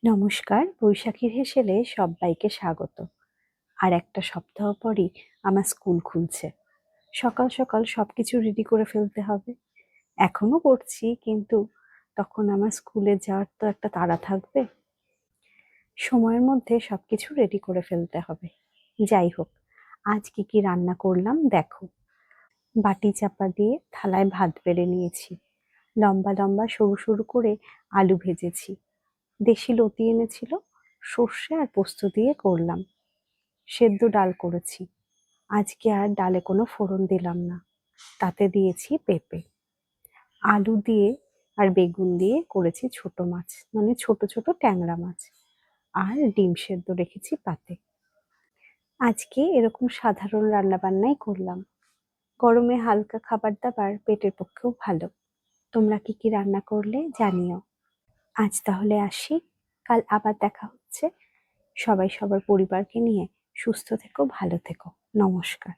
নমস্কার, বৈশাখীর হেসেলে সব্বাইকে স্বাগত। আর একটা সপ্তাহ পরই আমার স্কুল খুলছে। সকাল সকাল সবকিছু রেডি করে ফেলতে হবে। এখনো করছি, কিন্তু তখন আমার স্কুলে যাওয়ার তো একটা তাড়া থাকবে। সময়ের মধ্যে সবকিছু রেডি করে ফেলতে হবে। যাই হোক, আজ কি কি রান্না করলাম দেখো। বাটি চাপা দিয়ে থালায় ভাত বেড়ে নিয়েছি। লম্বা লম্বা সরু সরু করে আলু ভেজেছি। দেশি লতি এনেছিল, সর্ষে আর পোস্ত দিয়ে করলাম। সেদ্ধ ডাল করেছি। আজকে আর ডালে কোনো ফোড়ন দিলাম না, তাতে দিয়েছি পেঁপে। আলু দিয়ে আর বেগুন দিয়ে করেছি ছোট মাছ, মানে ছোট ছোট ট্যাংরা মাছ। আর ডিম সেদ্ধ রেখেছি পাতে। আজকে এরকম সাধারণ রান্না বান্নাই করলাম। গরমে হালকা খাবার দাবার পেটের পক্ষেও ভালো। তোমরা কি কি রান্না করলে জানিও। আজ তাহলে আসি, কাল আবার দেখা হচ্ছে। সবাই সবার পরিবারকে নিয়ে সুস্থ থেকো, ভালো থেকো। নমস্কার।